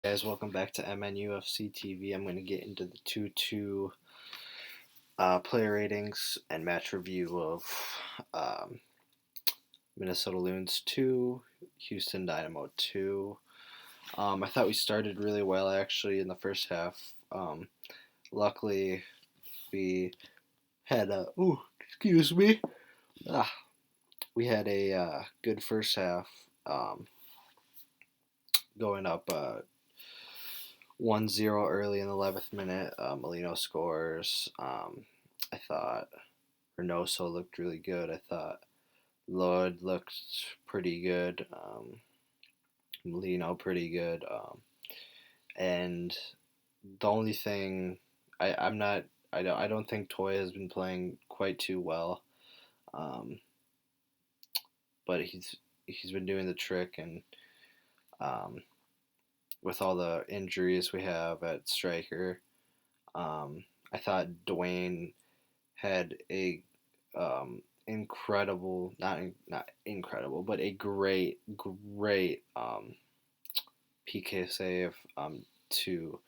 Guys, welcome back to MNUFC TV. I'm going to get into the 2-2 player ratings and match review of um, Minnesota Loons 2, Houston Dynamo 2. I thought we started really well actually in the first half. Luckily, we had a. Ooh, excuse me. Ah, we had a good first half going up 1-0 early in the 11th minute. Molino scores. I thought Reynoso looked really good. I thought Lloyd looked pretty good. Molino pretty good. And the only thing I'm not I don't think Toy has been playing quite too well. Um, but he's been doing the trick, and um, with all the injuries we have at striker, I thought Dwayne had a incredible, not incredible, but a great PK save to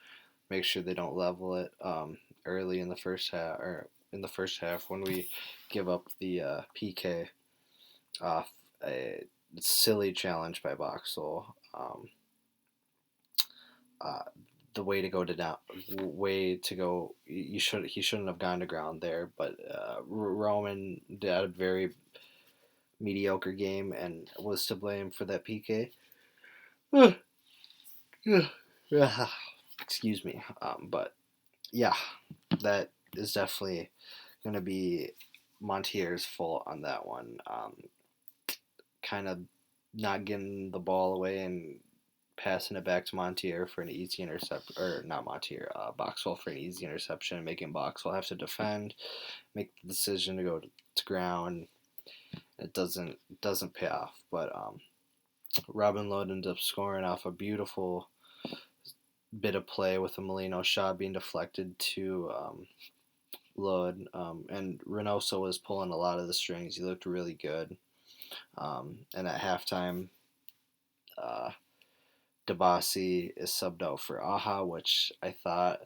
make sure they don't level it early in the first half, or in the first half when we give up the PK off a silly challenge by Boxel. Uh, the way to go to down, way to go. He shouldn't have gone to ground there, but Roman did a very mediocre game and was to blame for that PK. Excuse me. But yeah, that is definitely going to be Montier's fault on that one. Kind of not getting the ball away and passing it back to Montier for an easy intercept, or not Montier, Boxwell for an easy interception, and making Boxwell have to defend, make the decision to go to ground. It doesn't pay off, but Robin Lode ends up scoring off a beautiful bit of play with a Molino shot being deflected to Lode, and Reynoso was pulling a lot of the strings. He looked really good, and at halftime, uh, Dabasi is subbed out for Aha, which I thought,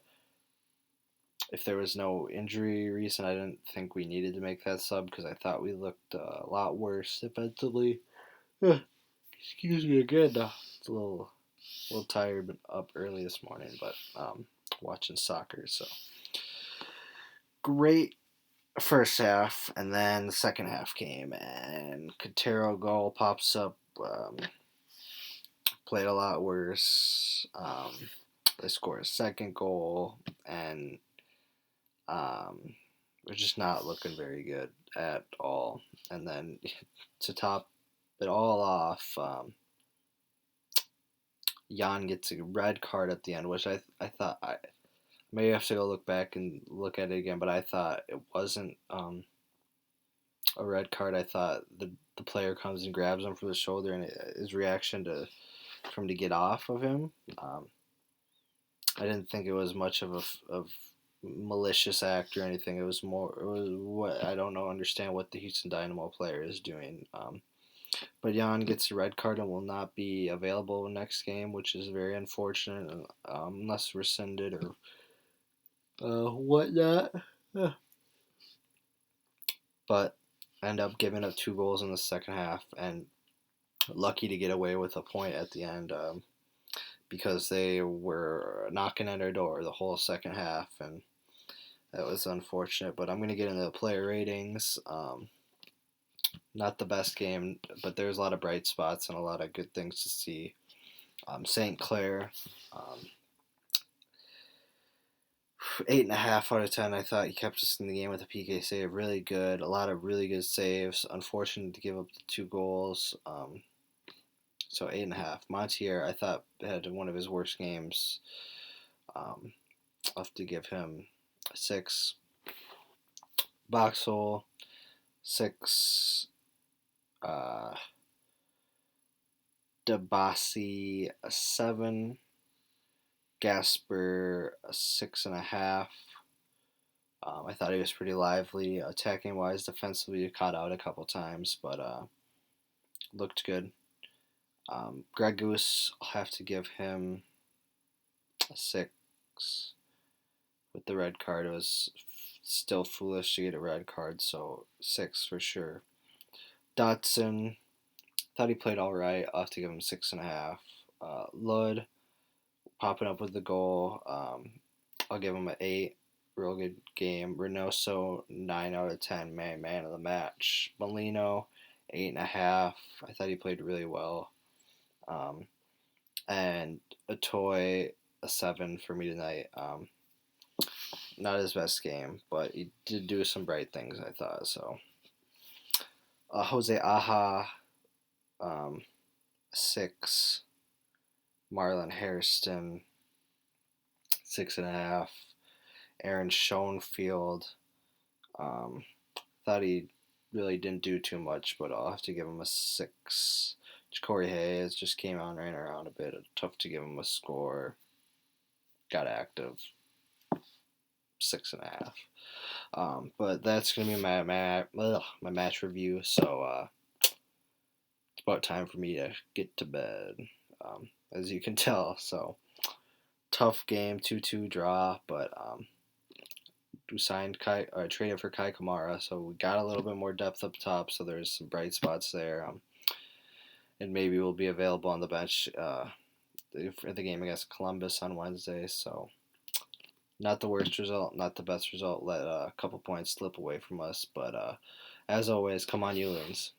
if there was no injury reason, I didn't think we needed to make that sub because I thought we looked a lot worse defensively. Excuse me again. It's a little tired, but up early this morning, but watching soccer. So great first half, and then the second half came, and Quintero goal pops up. Played a lot worse. They scored a second goal, and we're just not looking very good at all. And then to top it all off, Jan gets a red card at the end, which I thought I maybe have to go look back and look at it again, but I thought it wasn't a red card. I thought the player comes and grabs him from the shoulder, and his reaction to for him to get off of him. I didn't think it was much of malicious act or anything. It was more. It was what I don't know. Understand what the Houston Dynamo player is doing. But Jan gets a red card and will not be available next game, which is very unfortunate, unless rescinded or whatnot. But end up giving up 2 goals in the second half, and lucky to get away with a point at the end, because they were knocking at our door the whole second half, and that was unfortunate. But I'm going to get into the player ratings. Not the best game, but there's a lot of bright spots and a lot of good things to see. St. Clair, 8.5 out of 10. I thought he kept us in the game with a PK save. Really good. A lot of really good saves. Unfortunate to give up the 2 goals. So 8.5. Montier, I thought, had one of his worst games. I'll have to give him a 6. Boxhole, 6. Dabasi, a 7. Gasper, a 6.5. I thought he was pretty lively, attacking wise. Defensively, he caught out a couple times, but looked good. Greg Goose, I'll have to give him a 6 with the red card. It was still foolish to get a red card, so 6 for sure. Dotson, thought he played all right. I'll have to give him 6.5. Lud popping up with the goal. I'll give him an 8. Real good game. Reynoso, 9 out of 10. Man of the match. Molino, 8.5. I thought he played really well. And Atoy, a 7 for me tonight. Not his best game, but he did do some bright things, I thought. So Jose Aja, 6. Marlon Hairston, 6.5. Aaron Schoenfield, thought he really didn't do too much, but I'll have to give him a 6. Corey Hayes just came on, ran around a bit. Tough to give him a score. Got active, 6.5. But that's gonna be my match review. So it's about time for me to get to bed, as you can tell. So tough game, 2-2 draw, but we signed traded for Kai Kamara, so we got a little bit more depth up top. So there's some bright spots there, and maybe we'll be available on the bench for the game against Columbus on Wednesday. So not the worst result, not the best result. Let a couple points slip away from us, but as always, come on, you loons.